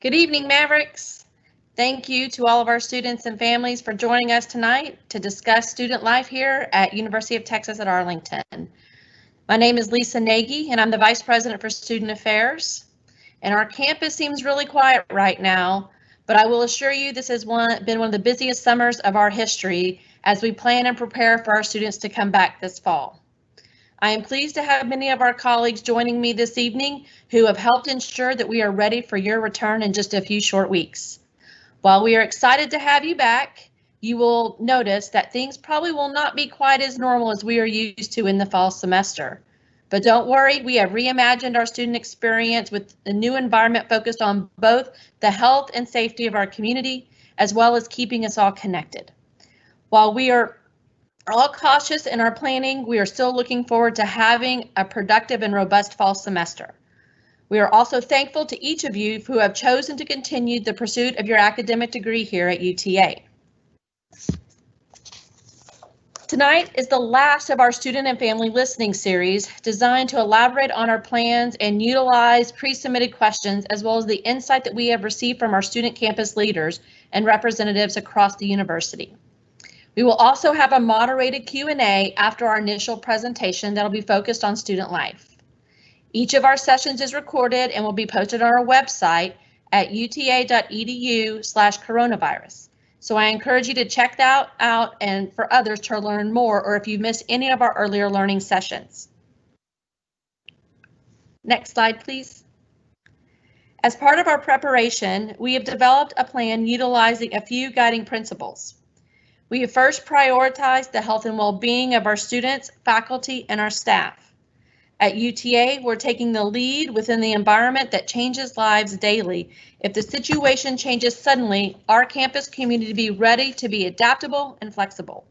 Good evening, Mavericks. Thank you to all of our students and families for joining us tonight to discuss student life here at University of Texas at Arlington. My name is Lisa Nagy, and I'm the Vice President for Student Affairs. And our campus seems really quiet right now, but I will assure you this has been one of the busiest summers of our history as we plan and prepare for our students to come back this fall. I am pleased to have many of our colleagues joining me this evening who have helped ensure that we are ready for your return in just a few short weeks. While we are excited to have you back, you will notice that things probably will not be quite as normal as we are used to in the fall semester. But don't worry, we have reimagined our student experience with a new environment focused on both the health and safety of our community, as well as keeping us all connected. While we are all cautious in our planning, we are still looking forward to having a productive and robust fall semester. We are also thankful to each of you who have chosen to continue the pursuit of your academic degree here at UTA. Tonight is the last of our student and family listening series designed to elaborate on our plans and utilize pre-submitted questions as well as the insight that we have received from our student campus leaders and representatives across the university. We will also have a moderated Q&A after our initial presentation that will be focused on student life. Each of our sessions is recorded and will be posted on our website at uta.edu/coronavirus. So I encourage you to check that out and for others to learn more or if you missed any of our earlier learning sessions. Next slide, please. As part of our preparation, we have developed a plan utilizing a few guiding principles. We have first prioritized the health and well-being of our students, faculty, and our staff. At UTA, we're taking the lead within the environment that changes lives daily. If the situation changes suddenly, our campus community to be ready to be adaptable and flexible.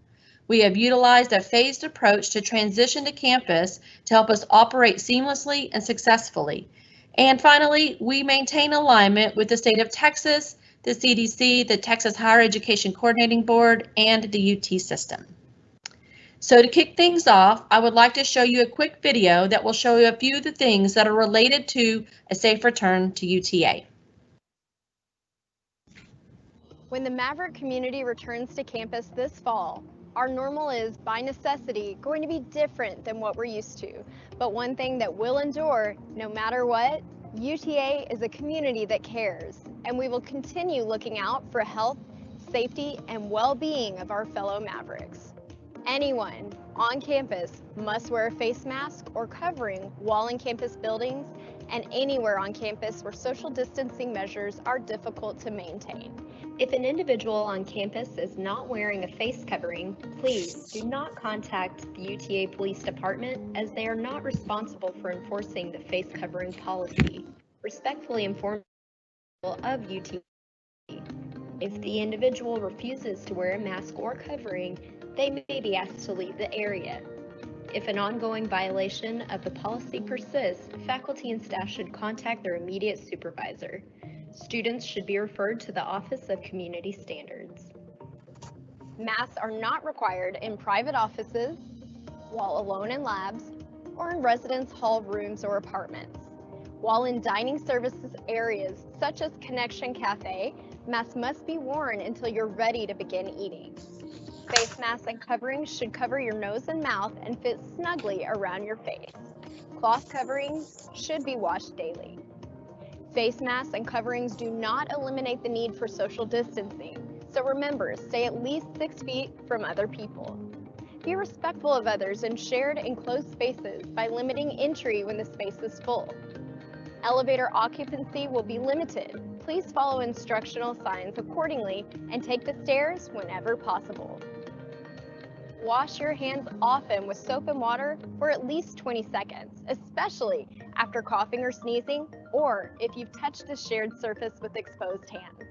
We have utilized a phased approach to transition to campus to help us operate seamlessly and successfully. And finally, we maintain alignment with the state of Texas, the CDC, the Texas Higher Education Coordinating Board, and the UT system. So to kick things off, I would like to show you a quick video that will show you a few of the things that are related to a safe return to UTA. When the Maverick community returns to campus this fall, our normal is, by necessity, going to be different than what we're used to. But one thing that will endure, no matter what, UTA is a community that cares, and we will continue looking out for health, safety, and well-being of our fellow Mavericks. Anyone on campus must wear a face mask or covering while in campus buildings and anywhere on campus where social distancing measures are difficult to maintain. If an individual on campus is not wearing a face covering, please do not contact the UTA Police Department as they are not responsible for enforcing the face covering policy. Respectfully inform of UTA. If the individual refuses to wear a mask or covering, they may be asked to leave the area. If an ongoing violation of the policy persists, faculty and staff should contact their immediate supervisor. Students should be referred to the Office of Community Standards. Masks are not required in private offices, while alone in labs, or in residence hall rooms or apartments. While in dining services areas such as Connection Cafe, masks must be worn until you're ready to begin eating. Face masks and coverings should cover your nose and mouth and fit snugly around your face. Cloth coverings should be washed daily. Face masks and coverings do not eliminate the need for social distancing, so remember, stay at least 6 feet from other people. Be respectful of others in shared enclosed spaces by limiting entry when the space is full. Elevator occupancy will be limited. Please follow instructional signs accordingly and take the stairs whenever possible. Wash your hands often with soap and water for at least 20 seconds, especially after coughing or sneezing, or if you've touched a shared surface with exposed hands.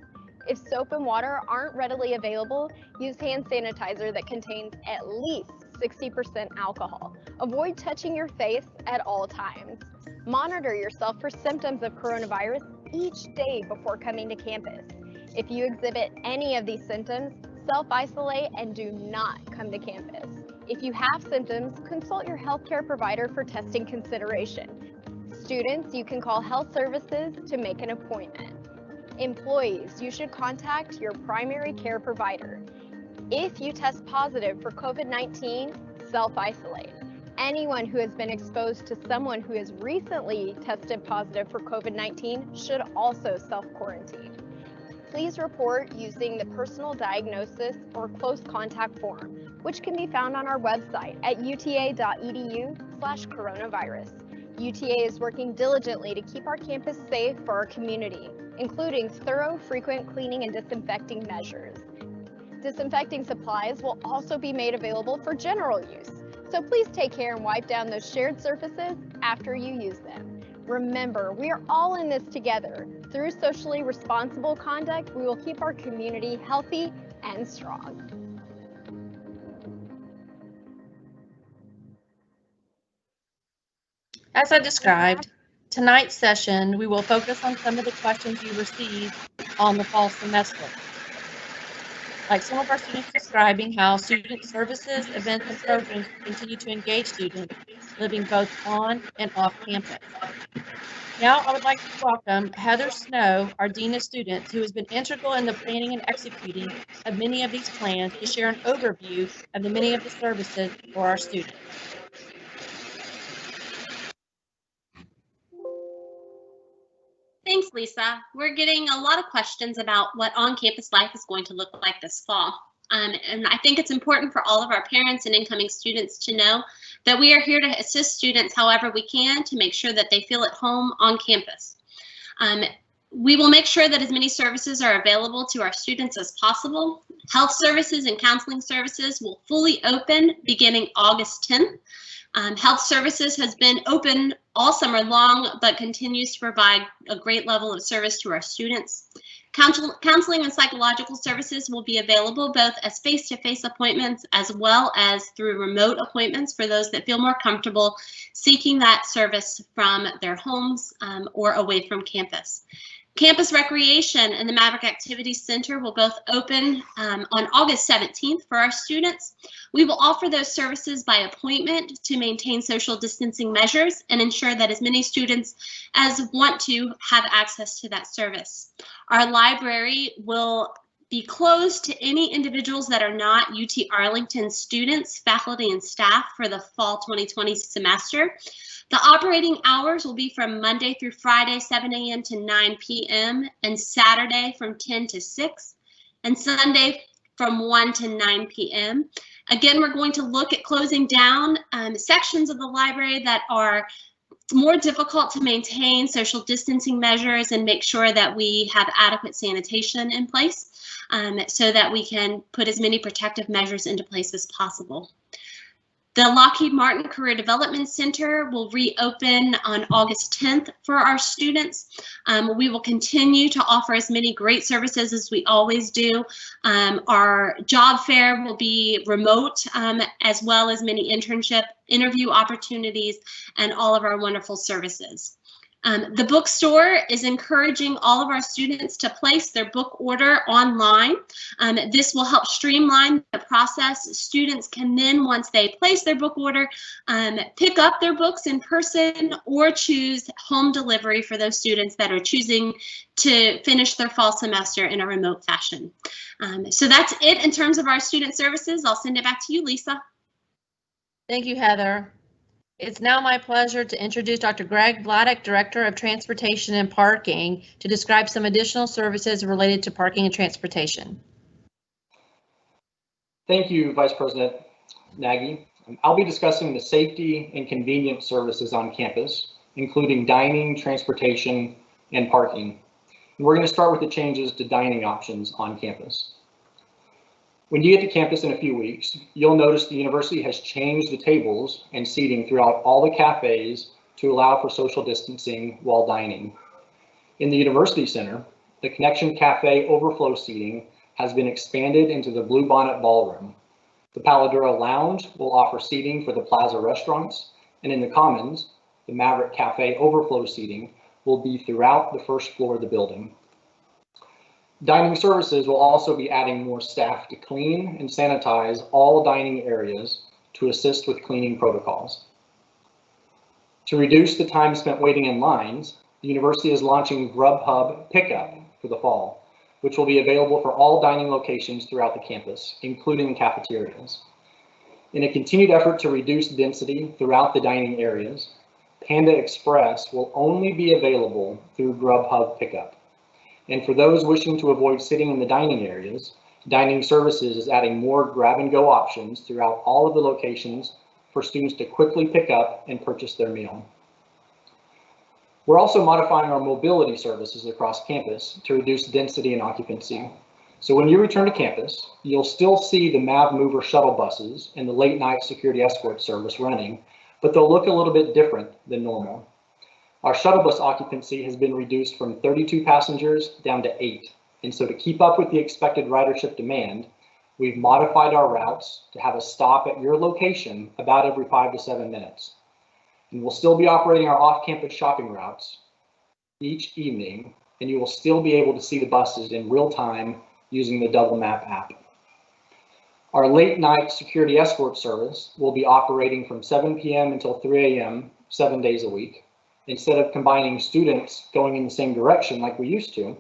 If soap and water aren't readily available, use hand sanitizer that contains at least 60% alcohol. Avoid touching your face at all times. Monitor yourself for symptoms of coronavirus each day before coming to campus. If you exhibit any of these symptoms, self-isolate and do not come to campus. If you have symptoms, consult your healthcare provider for testing consideration. Students, you can call health services to make an appointment. Employees, you should contact your primary care provider. If you test positive for COVID-19, self-isolate. Anyone who has been exposed to someone who has recently tested positive for COVID-19 should also self-quarantine. Please report using the personal diagnosis or close contact form, which can be found on our website at uta.edu/coronavirus. UTA is working diligently to keep our campus safe for our community, including thorough, frequent cleaning and disinfecting measures. Disinfecting supplies will also be made available for general use, so please take care and wipe down those shared surfaces after you use them. Remember, we are all in this together. Through socially responsible conduct, we will keep our community healthy and strong. As I described, tonight's session, we will focus on some of the questions you received on the fall semester. Like some of our students describing how student services, events, and programs continue to engage students living both on and off campus. Now I would like to welcome Heather Snow, our Dean of Students, who has been integral in the planning and executing of many of these plans, to share an overview of the many of the services for our students. Thanks, Lisa. We're getting a lot of questions about what on-campus life is going to look like this fall. And I think it's important for all of our parents and incoming students to know that we are here to assist students however we can to make sure that they feel at home on campus. We will make sure that as many services are available to our students as possible. Health services and counseling services will fully open beginning August 10th. Health services has been open all summer long, but continues to provide a great level of service to our students. Counseling and psychological services will be available both as face-to-face appointments as well as through remote appointments for those that feel more comfortable seeking that service from their homes or away from campus. Campus Recreation and the Maverick Activities Center will both open on August 17th for our students. We will offer those services by appointment to maintain social distancing measures and ensure that as many students as want to have access to that service. Our library will be closed to any individuals that are not UT Arlington students, faculty, and staff for the fall 2020 semester. The operating hours will be from Monday through Friday, 7 a.m. to 9 p.m. and Saturday from 10 to 6 and Sunday from 1 to 9 p.m. Again, we're going to look at closing down sections of the library that are more difficult to maintain social distancing measures and make sure that we have adequate sanitation in place so that we can put as many protective measures into place as possible. The Lockheed Martin Career Development Center will reopen on August 10th for our students. We will continue to offer as many great services as we always do. Our job fair will be remote, as well as many internship interview opportunities and all of our wonderful services. The bookstore is encouraging all of our students to place their book order online. This will help streamline the process. Students can then, once they place their book order, pick up their books in person or choose home delivery for those students that are choosing to finish their fall semester in a remote fashion. So that's it in terms of our student services. I'll send it back to you, Lisa. Thank you, Heather. It's now my pleasure to introduce Dr. Greg Vladek, Director of Transportation and Parking, to describe some additional services related to parking and transportation. Thank you, Vice President Nagy. I'll be discussing the safety and convenience services on campus, including dining, transportation, and parking. And we're going to start with the changes to dining options on campus. When you get to campus in a few weeks, you'll notice the university has changed the tables and seating throughout all the cafes to allow for social distancing while dining. In the University Center, the Connection Cafe overflow seating has been expanded into the Blue Bonnet Ballroom. The Paladura Lounge will offer seating for the Plaza restaurants, and in the Commons, the Maverick Cafe overflow seating will be throughout the first floor of the building. Dining services will also be adding more staff to clean and sanitize all dining areas to assist with cleaning protocols. To reduce the time spent waiting in lines, the university is launching Grubhub Pickup for the fall, which will be available for all dining locations throughout the campus, including cafeterias. In a continued effort to reduce density throughout the dining areas, Panda Express will only be available through Grubhub pickup. And for those wishing to avoid sitting in the dining areas, Dining Services is adding more grab-and-go options throughout all of the locations for students to quickly pick up and purchase their meal. We're also modifying our mobility services across campus to reduce density and occupancy. So when you return to campus, you'll still see the MAV Mover shuttle buses and the late night security escort service running, but they'll look a little bit different than normal. Our shuttle bus occupancy has been reduced from 32 passengers down to 8. And so to keep up with the expected ridership demand, we've modified our routes to have a stop at your location about every 5 to 7 minutes. And we'll still be operating our off-campus shopping routes each evening, and you will still be able to see the buses in real time using the Double Map app. Our late night security escort service will be operating from 7 p.m. until 3 a.m. 7 days a week. Instead of combining students going in the same direction like we used to,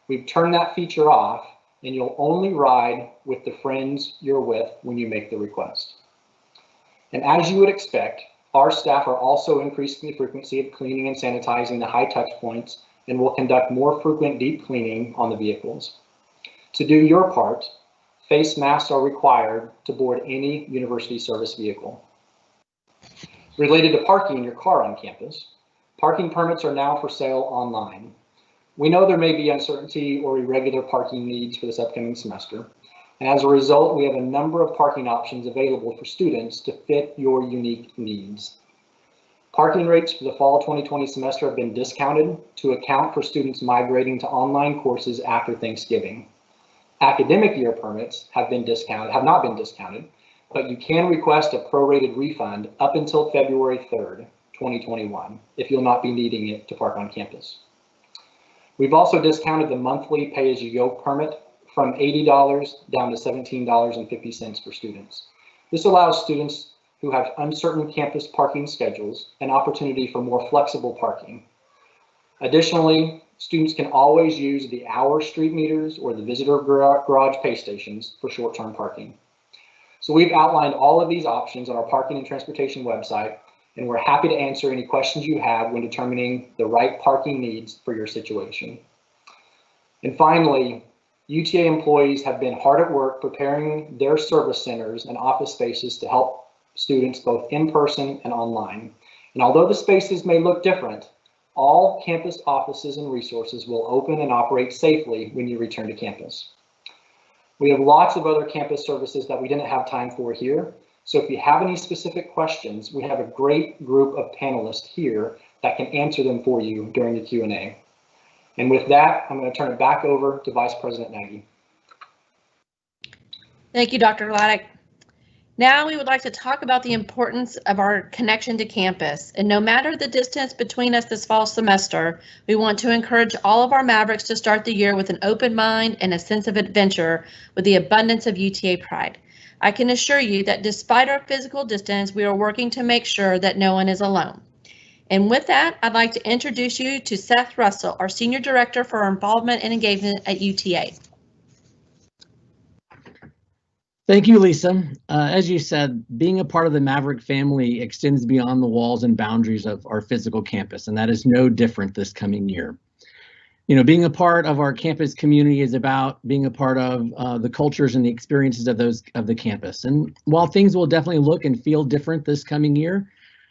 we've turned that feature off, and you'll only ride with the friends you're with when you make the request. And as you would expect, our staff are also increasing the frequency of cleaning and sanitizing the high touch points, and will conduct more frequent deep cleaning on the vehicles. To do your part, face masks are required to board any university service vehicle. Related to parking your car on campus, parking permits are now for sale online. We know there may be uncertainty or irregular parking needs for this upcoming semester, and as a result, we have a number of parking options available for students to fit your unique needs. Parking rates for the fall 2020 semester have been discounted to account for students migrating to online courses after Thanksgiving. Academic year permits have not been discounted, but you can request a prorated refund up until February 3rd, 2021, if you'll not be needing it to park on campus. We've also discounted the monthly pay-as-you-go permit from $80 down to $17.50 for students. This allows students who have uncertain campus parking schedules an opportunity for more flexible parking. Additionally, students can always use the hour street meters or the visitor garage pay stations for short-term parking. So we've outlined all of these options on our parking and transportation website, and we're happy to answer any questions you have when determining the right parking needs for your situation. And finally, UTA employees have been hard at work preparing their service centers and office spaces to help students both in person and online. And although the spaces may look different, all campus offices and resources will open and operate safely when you return to campus. We have lots of other campus services that we didn't have time for here. So if you have any specific questions, we have a great group of panelists here that can answer them for you during the Q&A. And with that, I'm going to turn it back over to Vice President Nagy. Thank you, Dr. Gladdick. Now we would like to talk about the importance of our connection to campus. And no matter the distance between us this fall semester, we want to encourage all of our Mavericks to start the year with an open mind and a sense of adventure with the abundance of UTA pride. I can assure you that despite our physical distance, we are working to make sure that no one is alone. And with that, I'd like to introduce you to Seth Russell, our Senior Director for Involvement and Engagement at UTA. Thank you, Lisa. As you said, being a part of the Maverick family extends beyond the walls and boundaries of our physical campus, and that is no different this coming year. You know, being a part of our campus community is about being a part of the cultures and the experiences of the campus. And while things will definitely look and feel different this coming year,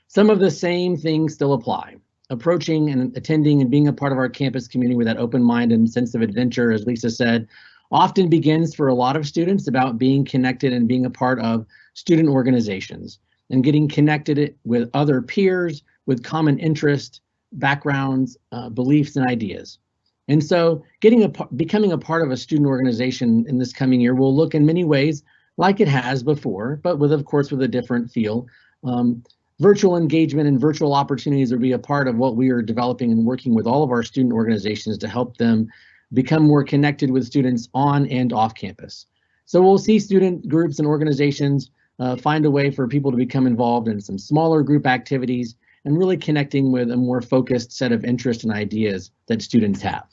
some of the same things still apply. Approaching and attending and being a part of our campus community with that open mind and sense of adventure, as Lisa said, often begins for a lot of students about being connected and being a part of student organizations and getting connected with other peers with common interest, backgrounds, beliefs, and ideas. And so becoming a part of a student organization in this coming year will look in many ways like it has before, but with, of course, with a different feel. Virtual engagement and virtual opportunities will be a part of what we are developing and working with all of our student organizations to help them become more connected with students on and off campus. So we'll see student groups and organizations find a way for people to become involved in some smaller group activities and really connecting with a more focused set of interests and ideas that students have.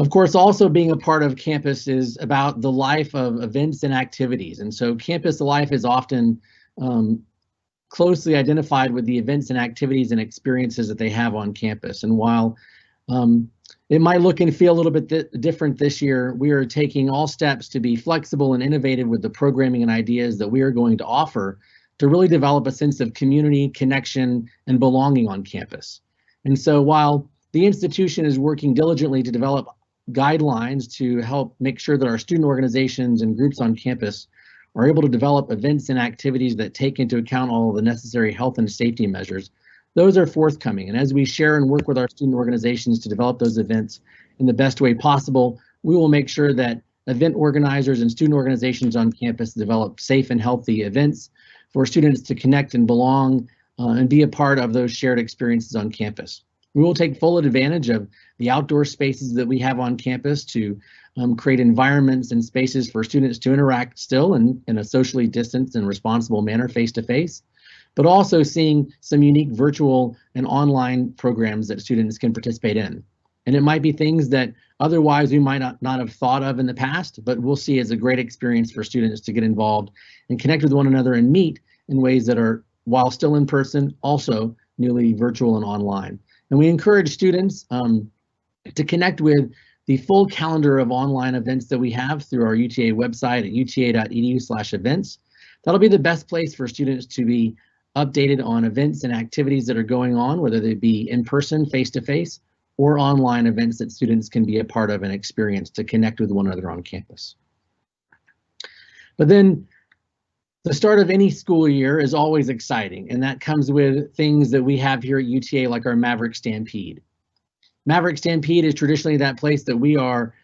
Of course, also being a part of campus is about the life of events and activities. And so campus life is often closely identified with the events and activities and experiences that they have on campus. And while it might look and feel a little bit different this year, we are taking all steps to be flexible and innovative with the programming and ideas that we are going to offer to really develop a sense of community, connection, and belonging on campus. And so while the institution is working diligently to develop guidelines to help make sure that our student organizations and groups on campus are able to develop events and activities that take into account all of the necessary health and safety measures, those are forthcoming. And as we share and work with our student organizations to develop those events in the best way possible, we will make sure that event organizers and student organizations on campus develop safe and healthy events for students to connect and belong and be a part of those shared experiences on campus. We will take full advantage of the outdoor spaces that we have on campus to create environments and spaces for students to interact still in a socially distanced and responsible manner face-to-face, but also seeing some unique virtual and online programs that students can participate in. And it might be things that otherwise we might not have thought of in the past, but we'll see as a great experience for students to get involved and connect with one another and meet in ways that are, while still in person, also newly virtual and online. And we encourage students to connect with the full calendar of online events that we have through our UTA website at uta.edu/events. That'll be the best place for students to be updated on events and activities that are going on, whether they be in person, face-to-face, or online events that students can be a part of and experience to connect with one another on campus. But then the start of any school year is always exciting, and that comes with things that we have here at UTA like our Maverick Stampede. Maverick Stampede is traditionally that place that we are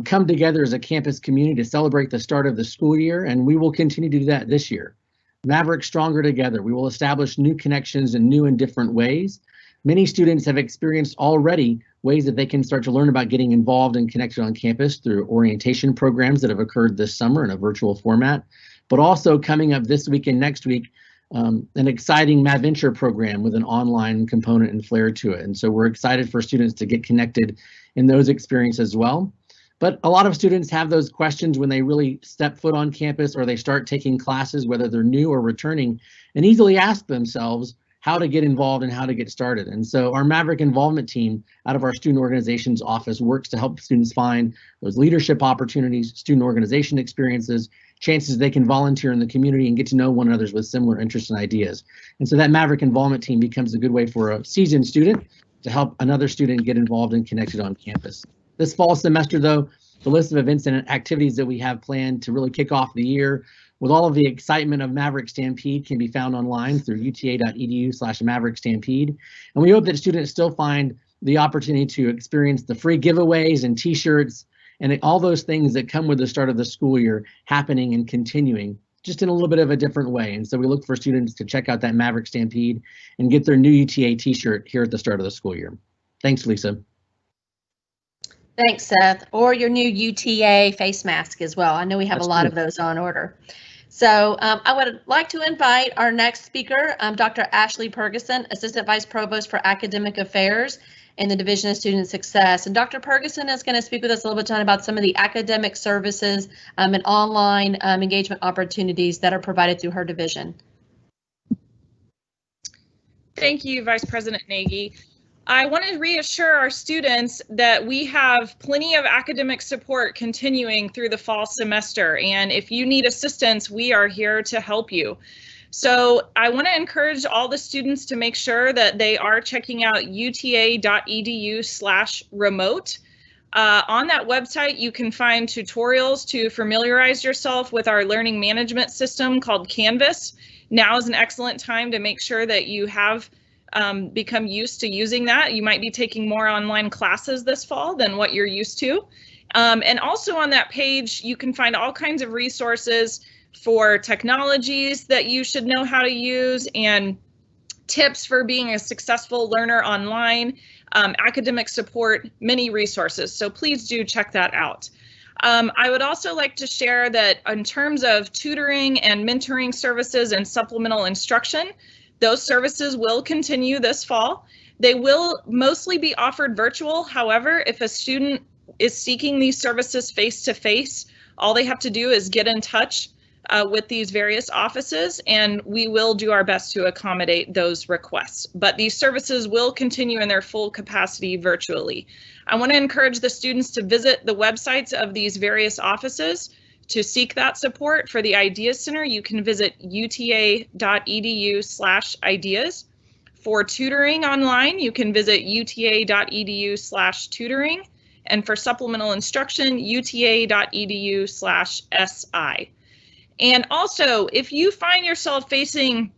come together as a campus community to celebrate the start of the school year, and we will continue to do that this year. Maverick Stronger Together. We will establish new connections in new and different ways. Many students have experienced already ways that they can start to learn about getting involved and connected on campus through orientation programs that have occurred this summer in a virtual format, but also coming up this week and next week, an exciting MAVENture program with an online component and flair to it. And so we're excited for students to get connected in those experiences as well. But a lot of students have those questions when they really step foot on campus or they start taking classes, whether they're new or returning, and easily ask themselves how to get involved and how to get started. And so our Maverick involvement team out of our student organizations office works to help students find those leadership opportunities, student organization experiences, chances they can volunteer in the community and get to know one another with similar interests and ideas. And so that Maverick involvement team becomes a good way for a seasoned student to help another student get involved and connected on campus. This fall semester, though, the list of events and activities that we have planned to really kick off the year with all of the excitement of Maverick Stampede can be found online through uta.edu/Maverick Stampede. And we hope that students still find the opportunity to experience the free giveaways and t-shirts and all those things that come with the start of the school year happening and continuing just in a little bit of a different way. And so we look for students to check out that Maverick Stampede and get their new UTA t-shirt here at the start of the school year. Thanks, Lisa. Thanks, Seth. Or your new UTA face mask as well. I know we have a lot of those on order. So I would like to invite our next speaker, Dr. Ashley Perguson, Assistant Vice Provost for Academic Affairs in the Division of Student Success. And Dr. Perguson is going to speak with us a little bit about some of the academic services and online engagement opportunities that are provided through her division. Thank you, Vice President Nagy. I want to reassure our students that we have plenty of academic support continuing through the fall semester, and if you need assistance, we are here to help you. So I want to encourage all the students to make sure that they are checking out uta.edu/remote. On that website, you can find tutorials to familiarize yourself with our learning management system called Canvas. Now is an excellent time to make sure that you have become used to using that. You might be taking more online classes this fall than what you're used to. And also on that page, you can find all kinds of resources for technologies that you should know how to use and tips for being a successful learner online, academic support, many resources. So please do check that out. I would also like to share that in terms of tutoring and mentoring services and supplemental instruction, those services will continue this fall. They will mostly be offered virtual. However, if a student is seeking these services face-to-face, all they have to do is get in touch with these various offices, and we will do our best to accommodate those requests. But these services will continue in their full capacity virtually. I want to encourage the students to visit the websites of these various offices to seek that support. For the Ideas Center, you can visit uta.edu/ideas. For tutoring online, you can visit uta.edu/tutoring. And for supplemental instruction, uta.edu/SI. And also, if you find yourself facing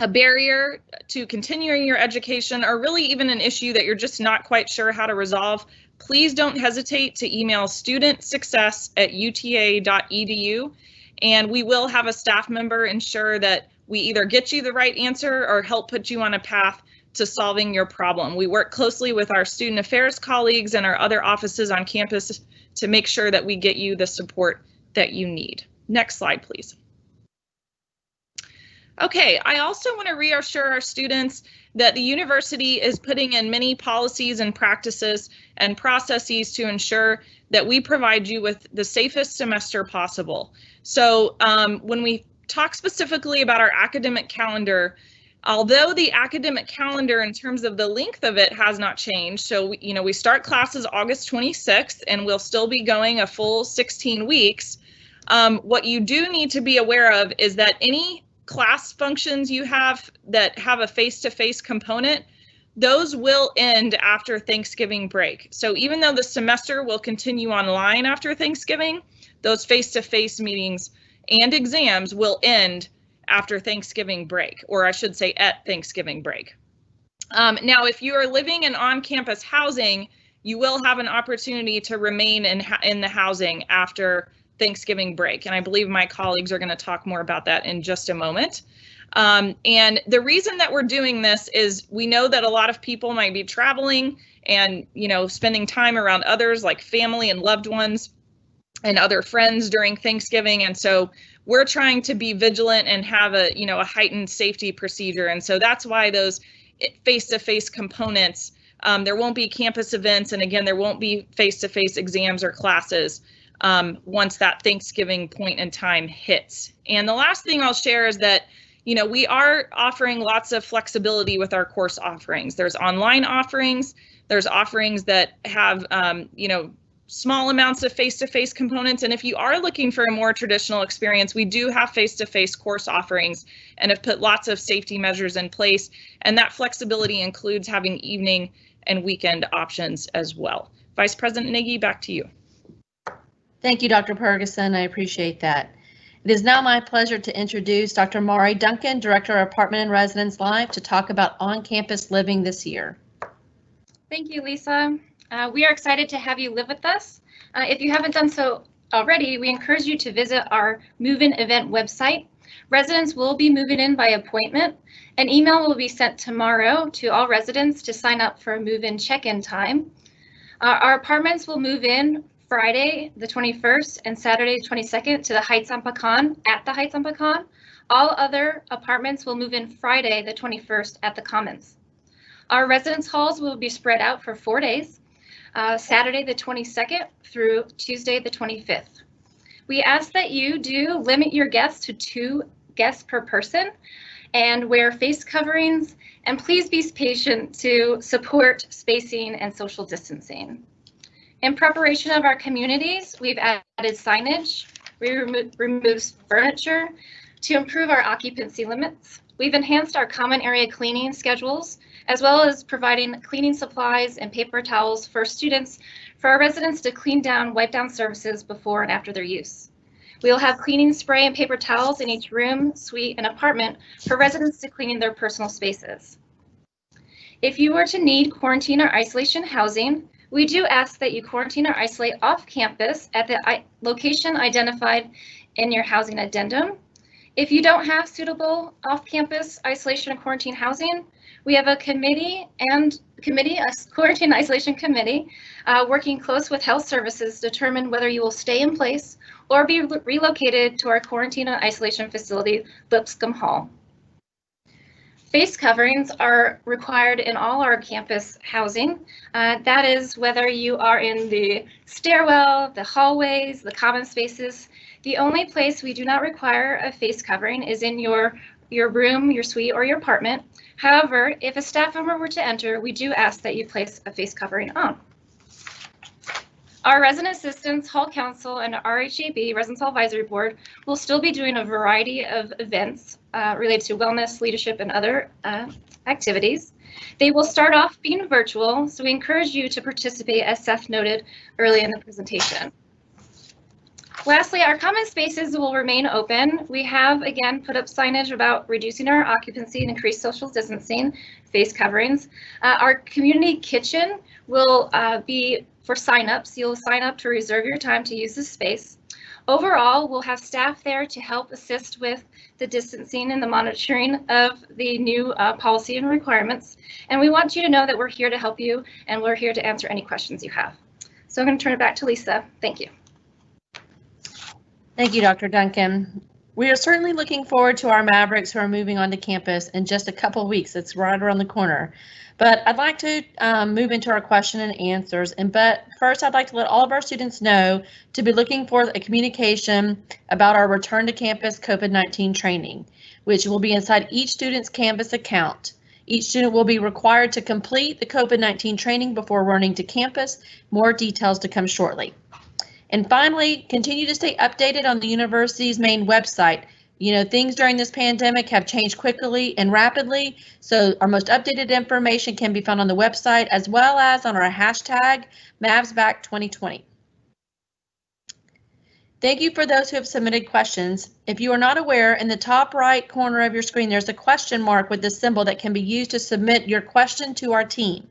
a barrier to continuing your education, or really even an issue that you're just not quite sure how to resolve, please don't hesitate to email studentsuccess@uta.edu, and we will have a staff member ensure that we either get you the right answer or help put you on a path to solving your problem. We work closely with our student affairs colleagues and our other offices on campus to make sure that we get you the support that you need. Next slide, please. Okay, I also want to reassure our students that the university is putting in many policies and practices and processes to ensure that we provide you with the safest semester possible. So when we talk specifically about our academic calendar, although the academic calendar in terms of the length of it has not changed, so we start classes August 26th and we'll still be going a full 16 weeks. What you do need to be aware of is that any class functions you have that have a face-to-face component, those will end after Thanksgiving break. So even though the semester will continue online after Thanksgiving, those face-to-face meetings and exams will end after Thanksgiving break, or I should say at Thanksgiving break. Now, if you are living in on-campus housing, you will have an opportunity to remain in the housing after Thanksgiving break. And I believe my colleagues are going to talk more about that in just a moment. And the reason that we're doing this is we know that a lot of people might be traveling and, spending time around others like family and loved ones and other friends during Thanksgiving. And so we're trying to be vigilant and have a heightened safety procedure. And so that's why those face-to-face components, there won't be campus events. And again, there won't be face-to-face exams or classes once that Thanksgiving point in time hits. And the last thing I'll share is that, we are offering lots of flexibility with our course offerings. There's online offerings, there's offerings that have, small amounts of face-to-face components. And if you are looking for a more traditional experience, we do have face-to-face course offerings and have put lots of safety measures in place. And that flexibility includes having evening and weekend options as well. Vice President Nagy, back to you. Thank you, Dr. Ferguson. I appreciate that. It is now my pleasure to introduce Dr. Mari Duncan, Director of Apartment and Residence Life, to talk about on-campus living this year. Thank you, Lisa. We are excited to have you live with us. If you haven't done so already, we encourage you to visit our move-in event website. Residents will be moving in by appointment. An email will be sent tomorrow to all residents to sign up for a move-in check-in time. Our apartments will move in Friday, the 21st and Saturday, the 22nd to the Heights on Pecan at the Heights on Pecan. All other apartments will move in Friday, the 21st at the Commons. Our residence halls will be spread out for 4 days, Saturday, the 22nd through Tuesday, the 25th. We ask that you do limit your guests to 2 guests per person and wear face coverings, and please be patient to support spacing and social distancing. In preparation of our communities, we've added signage, we removed furniture to improve our occupancy limits. We've enhanced our common area cleaning schedules, as well as providing cleaning supplies and paper towels for students, for our residents to clean down, wipe down surfaces before and after their use. We'll have cleaning spray and paper towels in each room, suite, and apartment for residents to clean their personal spaces. If you were to need quarantine or isolation housing, we do ask that you quarantine or isolate off campus at the location identified in your housing addendum. If you don't have suitable off-campus isolation or quarantine housing, we have a quarantine isolation committee working close with health services to determine whether you will stay in place or be relocated to our quarantine and isolation facility, Lipscomb Hall. Face coverings are required in all our campus housing. That is whether you are in the stairwell, the hallways, the common spaces. The only place we do not require a face covering is in your room, your suite, or your apartment. However, if a staff member were to enter, we do ask that you place a face covering on. Our resident assistants, hall council, and RHAB, Residence Hall Advisory Board, will still be doing a variety of events related to wellness, leadership, and other activities. They will start off being virtual, so we encourage you to participate, as Seth noted early in the presentation. Lastly, our common spaces will remain open. We have, again, put up signage about reducing our occupancy and increased social distancing, face coverings. Our community kitchen will be for signups. You'll sign up to reserve your time to use this space. Overall, we'll have staff there to help assist with the distancing and the monitoring of the new policy and requirements. And we want you to know that we're here to help you, and we're here to answer any questions you have. So I'm going to turn it back to Lisa. Thank you. Thank you, Dr. Duncan. We are certainly looking forward to our Mavericks who are moving onto campus in just a couple of weeks. It's right around the corner. But I'd like to move into our question and answers. But first, I'd like to let all of our students know to be looking for a communication about our return to campus COVID-19 training, which will be inside each student's Canvas account. Each student will be required to complete the COVID-19 training before running to campus. More details to come shortly. And finally, continue to stay updated on the university's main website. You know, things during this pandemic have changed quickly and rapidly, so our most updated information can be found on the website as well as on our hashtag MavsBack2020. Thank you for those who have submitted questions. If you are not aware, in the top right corner of your screen, there's a question mark with this symbol that can be used to submit your question to our team.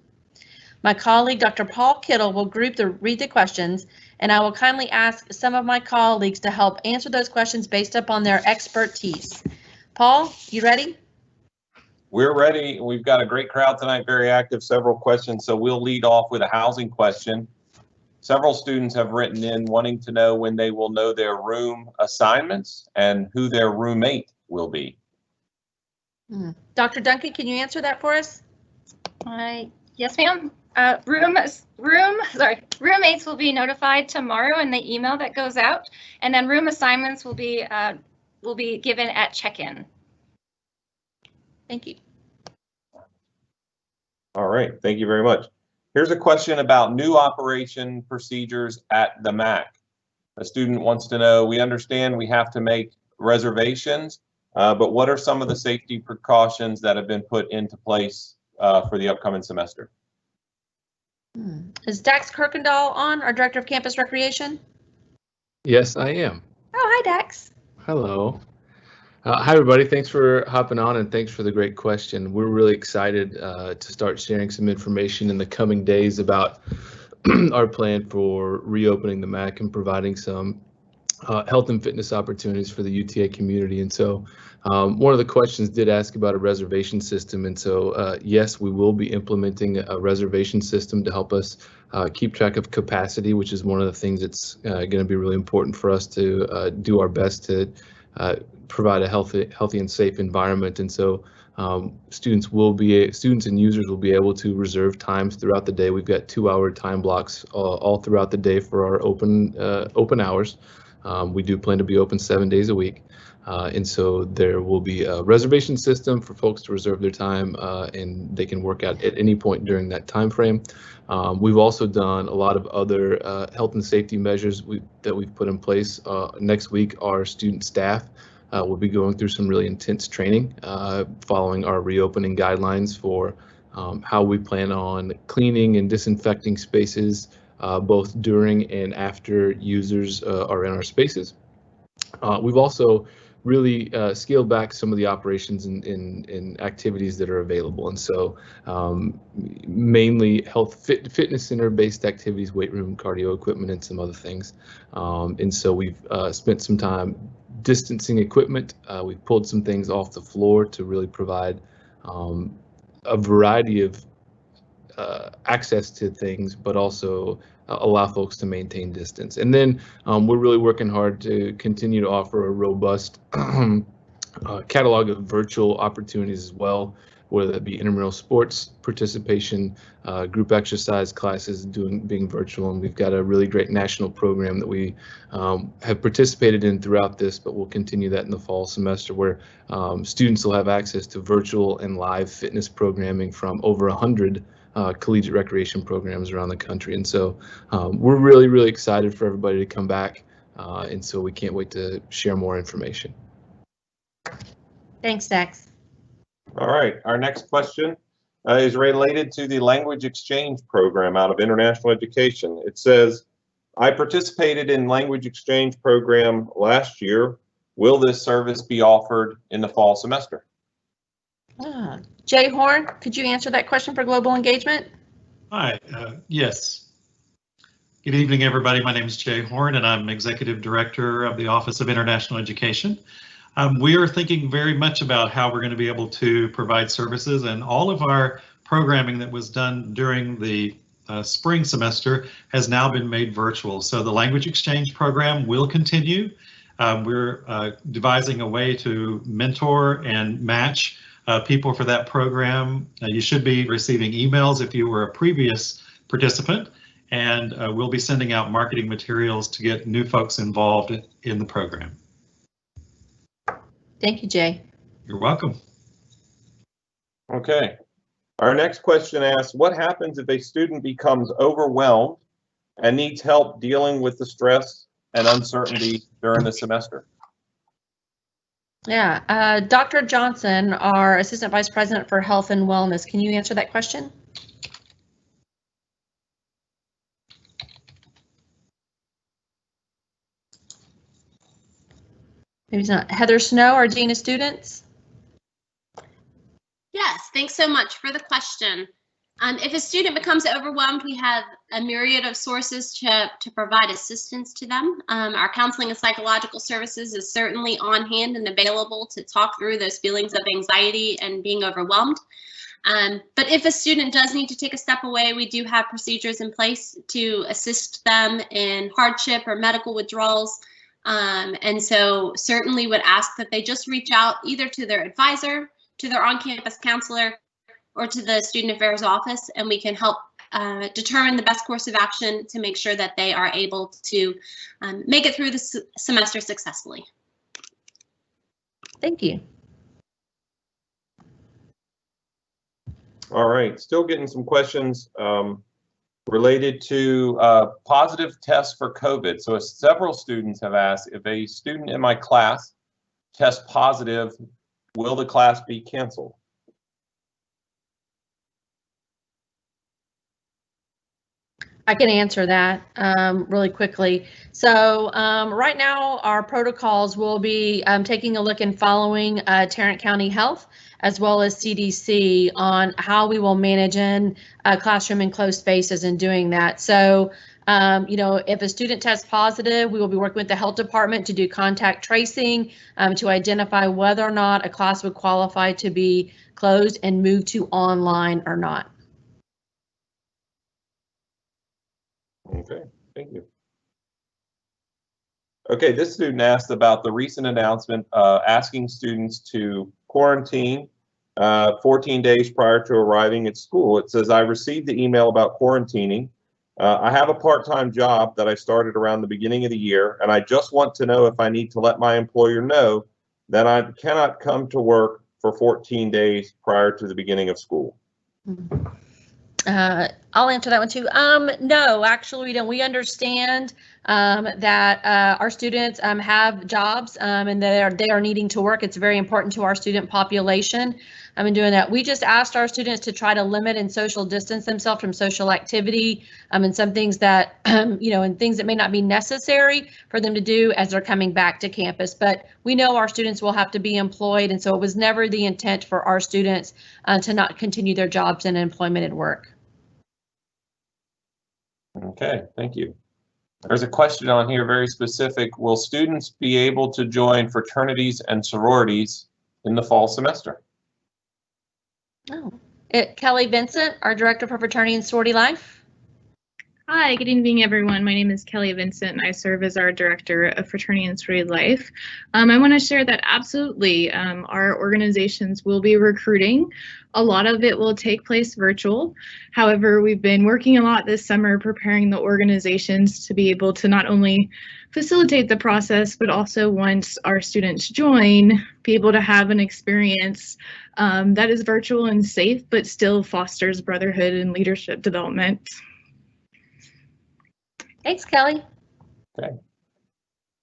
My colleague, Dr. Paul Kittle, will read the questions, and I will kindly ask some of my colleagues to help answer those questions based upon their expertise. Paul, you ready? We're ready. We've got a great crowd tonight, very active, several questions. So we'll lead off with a housing question. Several students have written in wanting to know when they will know their room assignments and who their roommate will be. Dr. Duncan, can you answer that for us? Yes, ma'am. Roommates will be notified tomorrow in the email that goes out, and then room assignments will be given at check-in. Thank you. All right, thank you very much. Here's a question about new operation procedures at the MAC. A student wants to know, we understand we have to make reservations, but what are some of the safety precautions that have been put into place for the upcoming semester? Is Dax Kirkendall on, our Director of Campus Recreation? Yes, I am. Oh, hi, Dax. Hello. Hi, everybody. Thanks for hopping on, and thanks for the great question. We're really excited to start sharing some information in the coming days about our plan for reopening the MAC and providing some health and fitness opportunities for the UTA community. And so one of the questions did ask about a reservation system. And so yes, we will be implementing a reservation system to help us keep track of capacity, which is one of the things that's going to be really important for us to do our best to provide a healthy and safe environment. And so students and users will be able to reserve times throughout the day. We've got 2-hour time blocks all throughout the day for our open hours. We do plan to be open 7 days a week. And so there will be a reservation system for folks to reserve their time, and they can work out at any point during that time frame. We've also done a lot of other health and safety measures that we've put in place. Next week, our student staff will be going through some really intense training following our reopening guidelines for how we plan on cleaning and disinfecting spaces both during and after users are in our spaces. We've also really scaled back some of the operations and activities that are available. And so mainly fitness center based activities, weight room, cardio equipment, and some other things. And so we've spent some time distancing equipment. We've pulled some things off the floor to really provide a variety of access to things, but also allow folks to maintain distance. And then we're really working hard to continue to offer a robust catalog of virtual opportunities as well, whether that be intramural sports participation, group exercise classes being virtual, and we've got a really great national program that we have participated in throughout this, but we'll continue that in the fall semester, where students will have access to virtual and live fitness programming from over 100 collegiate recreation programs around the country. And so we're really excited for everybody to come back, and so we can't wait to share more information. Thanks, Dax. All right, our next question is related to the language exchange program out of international education. It says, I participated in language exchange program last year. Will this service be offered in the fall semester? Jay Horn, could you answer that question for global engagement? Hi, yes. Good evening, everybody. My name is Jay Horn, and I'm Executive Director of the Office of International Education. We are thinking very much about how we're going to be able to provide services, and all of our programming that was done during the spring semester has now been made virtual. So the language exchange program will continue. We're devising a way to mentor and match people for that program. You should be receiving emails if you were a previous participant, and we'll be sending out marketing materials to get new folks involved in the program. Thank you, Jay. You're welcome. Okay. Our next question asks, what happens if a student becomes overwhelmed and needs help dealing with the stress and uncertainty during the semester? Yeah, Dr. Johnson, our Assistant Vice President for Health and Wellness, can you answer that question? Maybe it's not. Heather Snow, our Dean of Students. Yes, thanks so much for the question. If a student becomes overwhelmed, we have a myriad of sources to provide assistance to them. Our counseling and psychological services is certainly on hand and available to talk through those feelings of anxiety and being overwhelmed. But if a student does need to take a step away, we do have procedures in place to assist them in hardship or medical withdrawals. And so certainly would ask that they just reach out either to their advisor, to their on-campus counselor, or to the student affairs office, and we can help determine the best course of action to make sure that they are able to make it through the semester successfully. Thank you. All right, still getting some questions related to positive tests for COVID. So several students have asked, if a student in my class tests positive, will the class be canceled? I can answer that really quickly. So right now, our protocols will be taking a look and following Tarrant County Health as well as CDC on how we will manage in classroom enclosed spaces and doing that. So, you know, if a student tests positive, we will be working with the health department to do contact tracing to identify whether or not a class would qualify to be closed and moved to online or not. Okay, thank you. Okay, this student asked about the recent announcement asking students to quarantine 14 days prior to arriving at school. It says, I received the email about quarantining. I have a part-time job that I started around the beginning of the year, and I just want to know if I need to let my employer know that I cannot come to work for 14 days prior to the beginning of school. I'll answer that one too. No, actually we don't. We understand that our students have jobs and they are needing to work. It's very important to our student population. In doing that, we just asked our students to try to limit and social distance themselves from social activity and some things that, you know, and things that may not be necessary for them to do as they're coming back to campus. But we know our students will have to be employed, and so it was never the intent for our students to not continue their jobs and employment and work. Okay, thank you. There's a question on here very specific. Will students be able to join fraternities and sororities in the fall semester? Oh, Kelly Vincent, our Director for Fraternity and Sorority Life. Hi, good evening, everyone. My name is Kelly Vincent, and I serve as our Director of Fraternity and Sorority Life. I want to share that absolutely our organizations will be recruiting. A lot of it will take place virtual. However, we've been working a lot this summer preparing the organizations to be able to not only facilitate the process, but also once our students join, be able to have an experience that is virtual and safe, but still fosters brotherhood and leadership development. Thanks, Kelly. Okay.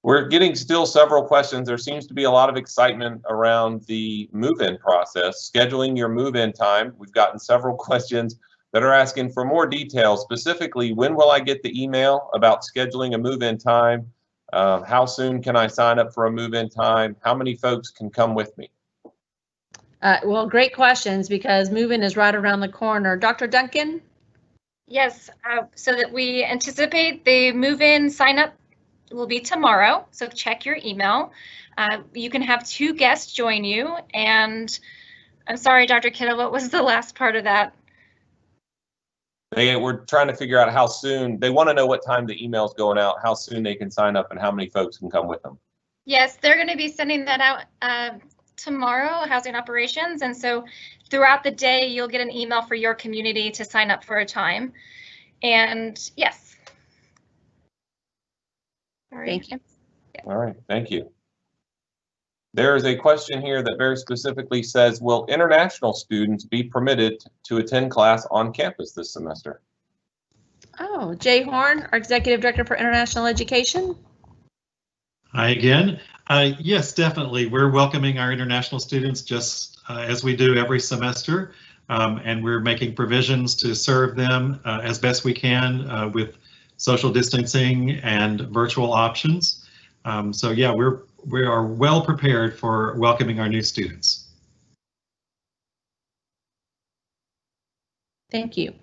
We're getting still several questions. There seems to be a lot of excitement around the move-in process, scheduling your move-in time. We've gotten several questions that are asking for more details. Specifically, when will I get the email about scheduling a move-in time? How soon can I sign up for a move-in time? How many folks can come with me? Well, great questions because move-in is right around the corner. Dr. Duncan? Yes, so that we anticipate the move-in sign-up will be tomorrow, so check your email. You can have 2 guests join you, and I'm sorry, Dr. Kittle, what was the last part of that? We're trying to figure out how soon, they want to know what time the email's going out, how soon they can sign up, and how many folks can come with them. Yes, they're going to be sending that out tomorrow, Housing Operations, and so throughout the day, you'll get an email for your community to sign up for a time. And yes. Thank you. All right, thank you. There is a question here that very specifically says, will international students be permitted to attend class on campus this semester? Oh, Jay Horn, our Executive Director for International Education. Hi again. Yes, definitely. We're welcoming our international students just as we do every semester, and we're making provisions to serve them as best we can with social distancing and virtual options. So yeah, we are well prepared for welcoming our new students. Thank you.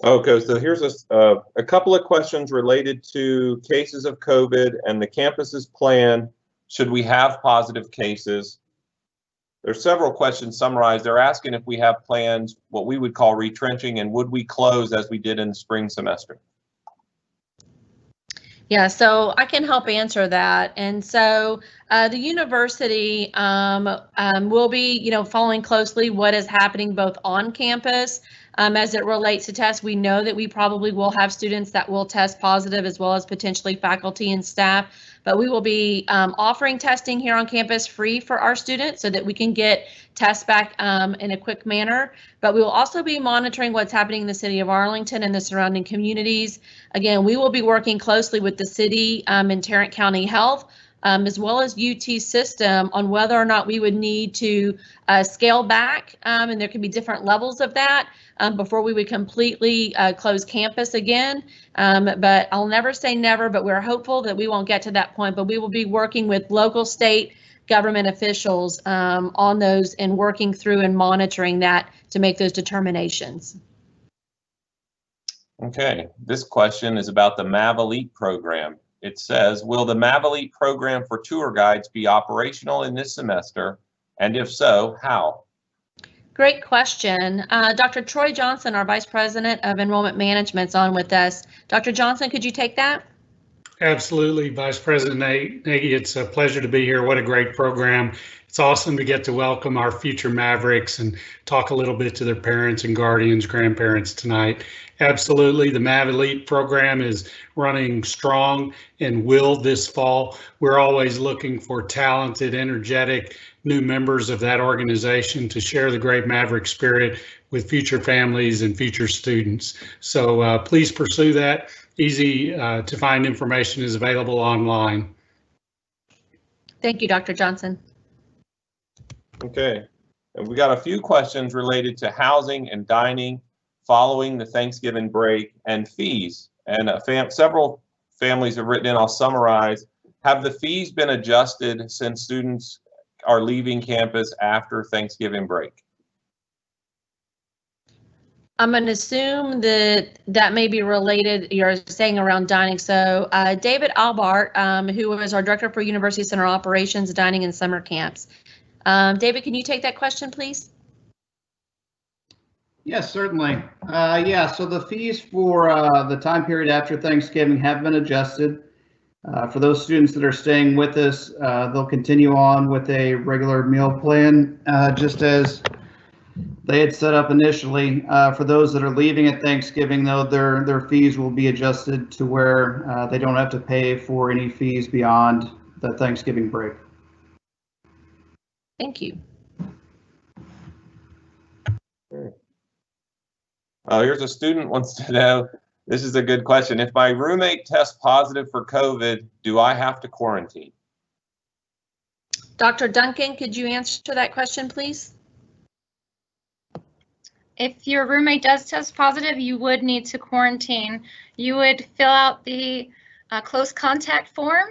Okay, so here's a couple of questions related to cases of COVID and the campus's plan should we have positive cases. There's several questions summarized. They're asking if we have plans, what we would call retrenching, and would we close as we did in the spring semester? Yeah, so I can help answer that. And so the university will be, following closely what is happening both on campus as it relates to tests. We know that we probably will have students that will test positive as well as potentially faculty and staff, but we will be offering testing here on campus free for our students so that we can get tests back in a quick manner. But we will also be monitoring what's happening in the city of Arlington and the surrounding communities. Again, we will be working closely with the city and Tarrant County Health as well as UT system on whether or not we would need to scale back, and there could be different levels of that before we would completely close campus again. But I'll never say never, but we're hopeful that we won't get to that point, but we will be working with local, state government officials on those and working through and monitoring that to make those determinations. Okay, this question is about the MAV Elite program. It says, will the MAV Elite program for tour guides be operational in this semester? And if so, how? Great question. Dr. Troy Johnson, our Vice President of Enrollment Management, is on with us. Dr. Johnson, could you take that? Absolutely, Vice President Nagy, it's a pleasure to be here. What a great program. It's awesome to get to welcome our future Mavericks and talk a little bit to their parents and guardians, grandparents tonight. Absolutely, the MAV Elite program is running strong and will this fall. We're always looking for talented, energetic new members of that organization to share the great Maverick spirit with future families and future students. So please pursue that. Easy to find information is available online. Thank you, Dr. Johnson. Okay, and we got a few questions related to housing and dining following the Thanksgiving break and fees. And several families have written in, I'll summarize. Have the fees been adjusted since students are leaving campus after Thanksgiving break? I'm going to assume that that may be related, you're saying around dining. So David Albart, who is our Director for University Center Operations, Dining and Summer Camps. David, can you take that question, please? Yes, certainly. Yeah, so the fees for the time period after Thanksgiving have been adjusted. For those students that are staying with us, they'll continue on with a regular meal plan, just as they had set up initially. For those that are leaving at Thanksgiving, though, their fees will be adjusted to where they don't have to pay for any fees beyond the Thanksgiving break. Thank you. Here's a student wants to know, this is a good question. If my roommate tests positive for COVID, do I have to quarantine? Dr. Duncan, could you answer that question, please? If your roommate does test positive, you would need to quarantine. You would fill out the close contact form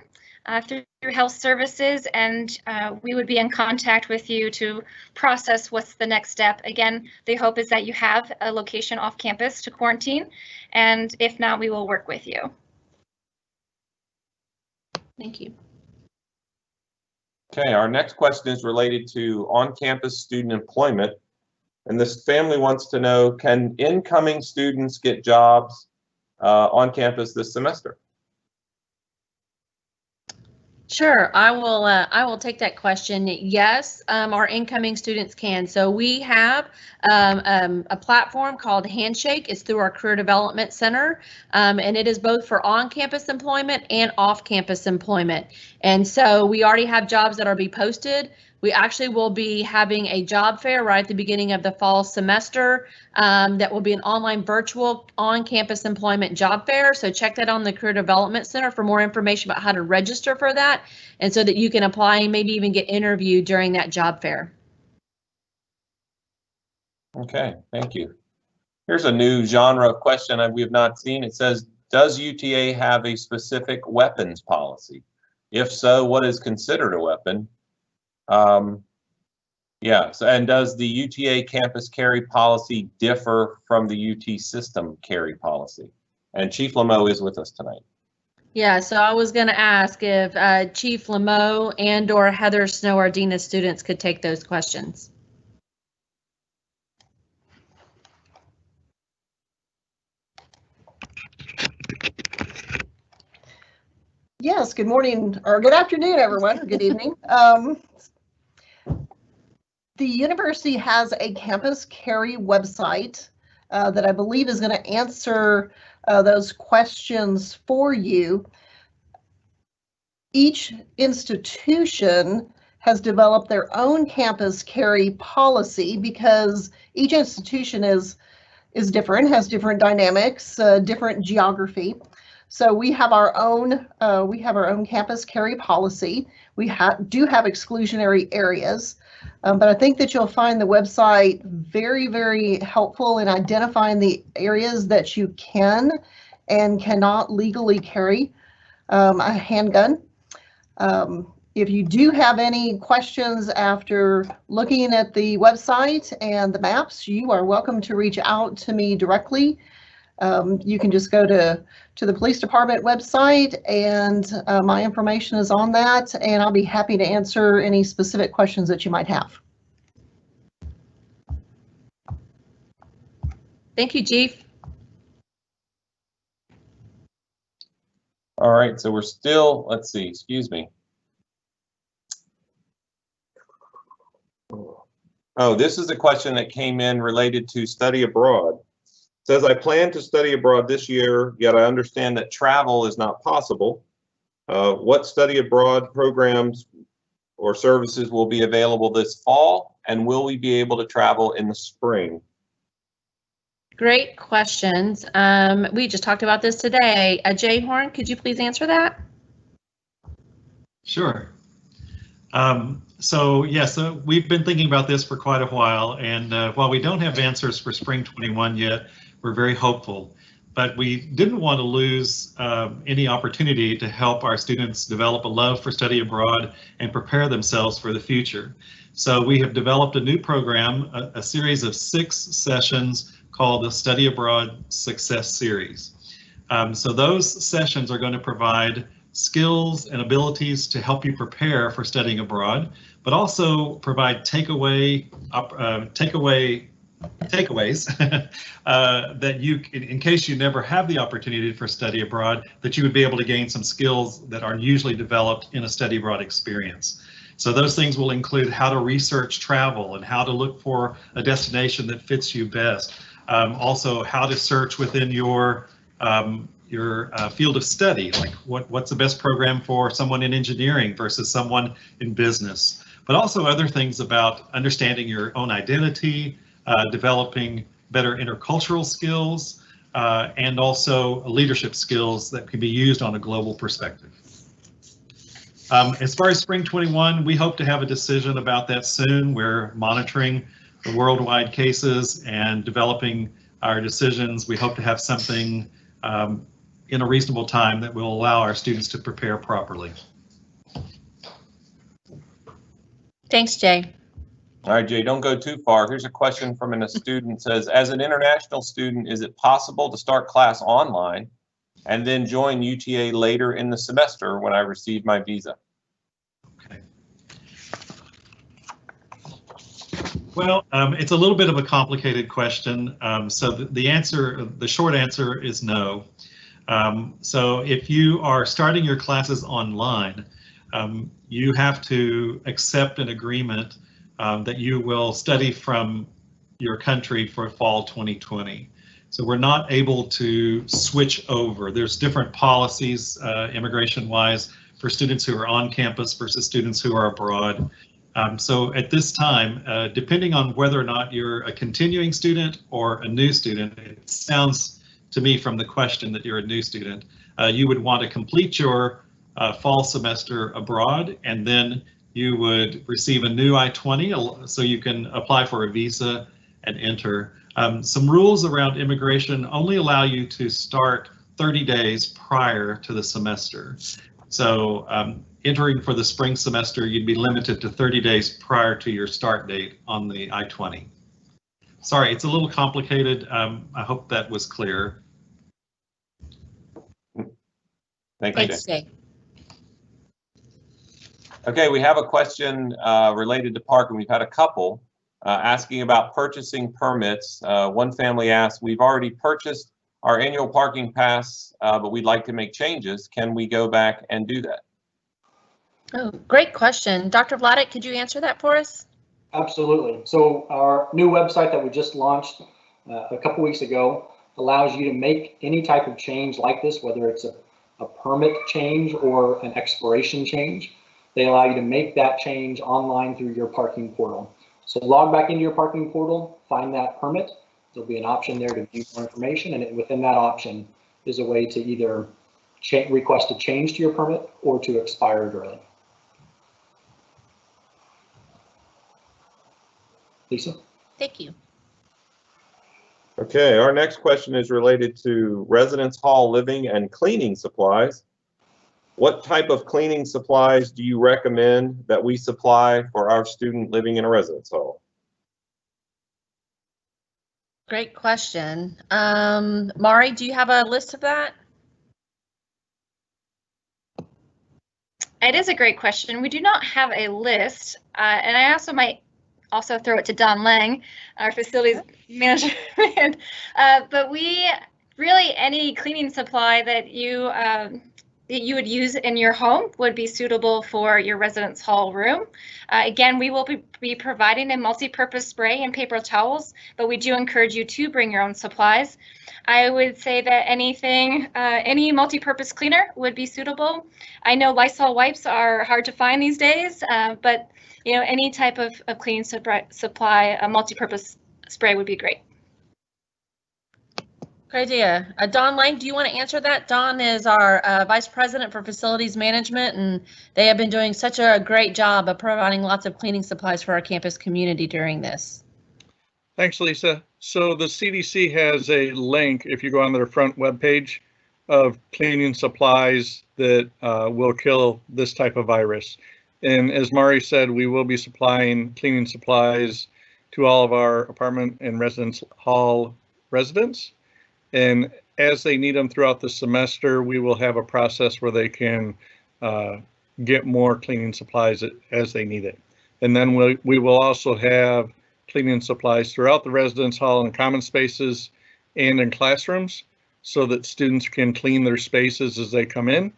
through health services, and we would be in contact with you to process what's the next step. Again, the hope is that you have a location off campus to quarantine, and if not, we will work with you. Thank you. Okay, our next question is related to on-campus student employment. And this family wants to know, can incoming students get jobs on campus this semester? Sure, I will take that question. Yes, our incoming students can. So we have a platform called Handshake. It's through our Career Development Center, and it is both for on-campus employment and off-campus employment. And so we already have jobs that are being posted. We actually will be having a job fair right at the beginning of the fall semester that will be an online virtual on-campus employment job fair. So check that on the Career Development Center for more information about how to register for that, and so that you can apply and maybe even get interviewed during that job fair. Okay, thank you. Here's a new genre of question we have not seen. It says, does UTA have a specific weapons policy? If so, what is considered a weapon? Yeah, so, and does the UTA campus carry policy differ from the UT system carry policy? And Chief Lamo is with us tonight. Yeah, so I was going to ask if Chief Lamo and or Heather Snow-Ardina students could take those questions. Yes, good morning, or good afternoon, everyone, or good evening. The university has a campus carry website that I believe is going to answer those questions for you. Each institution has developed their own campus carry policy because each institution is different, has different dynamics, different geography. So we have our own campus carry policy. We do have exclusionary areas, but I think that you'll find the website very, very helpful in identifying the areas that you can and cannot legally carry a handgun. If you do have any questions after looking at the website and the maps, you are welcome to reach out to me directly. You can just go to the police department website, and my information is on that, and I'll be happy to answer any specific questions that you might have. Thank you, Chief. All right, so we're still, let's see, excuse me. Oh, this is a question that came in related to study abroad. It says, I plan to study abroad this year, yet I understand that travel is not possible. What study abroad programs or services will be available this fall, and will we be able to travel in the spring? Great questions. We just talked about this today. Jay Horn, could you please answer that? Sure. So we've been thinking about this for quite a while, and while we don't have answers for spring 21 yet, we're very hopeful. But we didn't want to lose any opportunity to help our students develop a love for study abroad and prepare themselves for the future. So we have developed a new program, a series of 6 sessions called the Study Abroad Success Series. So those sessions are going to provide skills and abilities to help you prepare for studying abroad, but also provide takeaway takeaways that you, in case you never have the opportunity for study abroad, that you would be able to gain some skills that are usually developed in a study abroad experience. So those things will include how to research travel and how to look for a destination that fits you best. Also, how to search within your field of study, like what's the best program for someone in engineering versus someone in business, but also other things about understanding your own identity, developing better intercultural skills, and also leadership skills that can be used on a global perspective. As far as Spring 21, we hope to have a decision about that soon. We're monitoring the worldwide cases and developing our decisions. We hope to have something in a reasonable time that will allow our students to prepare properly. Thanks, Jay. All right, Jay, don't go too far. Here's a question from a student. Says, as an international student, is it possible to start class online and then join UTA later in the semester when I receive my visa? Okay. Well, it's a little bit of a complicated question. So the short answer is no. So if you are starting your classes online, you have to accept an agreement that you will study from your country for fall 2020. So we're not able to switch over. There's different policies immigration-wise for students who are on campus versus students who are abroad. So at this time, depending on whether or not you're a continuing student or a new student, it sounds to me from the question that you're a new student, you would want to complete your fall semester abroad, and then you would receive a new I-20 so you can apply for a visa and enter. Some rules around immigration only allow you to start 30 days prior to the semester. So entering for the spring semester, you'd be limited to 30 days prior to your start date on the I-20. Sorry, it's a little complicated. I hope that was clear. Thanks, Jay. Okay, we have a question related to parking. We've had a couple asking about purchasing permits. One family asked, we've already purchased our annual parking pass, but we'd like to make changes. Can we go back and do that? Oh, great question. Dr. Vladeck, could you answer that for us? Absolutely. So our new website that we just launched a couple weeks ago allows you to make any type of change like this, whether it's a permit change or an expiration change. They allow you to make that change online through your parking portal. So log back into your parking portal, find that permit. There'll be an option there to view more information, and within that option is a way to either request a change to your permit or to expire it early. Lisa? Thank you. Okay, our next question is related to residence hall living and cleaning supplies. What type of cleaning supplies do you recommend that we supply for our student living in a residence hall? Great question. Mari, do you have a list of that? It is a great question. We do not have a list, and I also might throw it to Don Lang, our facilities manager. But we really, any cleaning supply that you would use in your home would be suitable for your residence hall room. Again, we will be providing a multi-purpose spray and paper towels, but we do encourage you to bring your own supplies. I would say that anything, any multi-purpose cleaner would be suitable. I know Lysol wipes are hard to find these days, but you know, any type of cleaning supply, a multi-purpose spray would be great. Great idea. Don Lang, do you want to answer that? Don is our Vice President for Facilities Management, and they have been doing such a great job of providing lots of cleaning supplies for our campus community during this. Thanks, Lisa. So the CDC has a link, if you go on their front webpage, of cleaning supplies that will kill this type of virus. And as Mari said, we will be supplying cleaning supplies to all of our apartment and residence hall residents. And as they need them throughout the semester, we will have a process where they can get more cleaning supplies as they need it. And then we will also have cleaning supplies throughout the residence hall and common spaces and in classrooms so that students can clean their spaces as they come in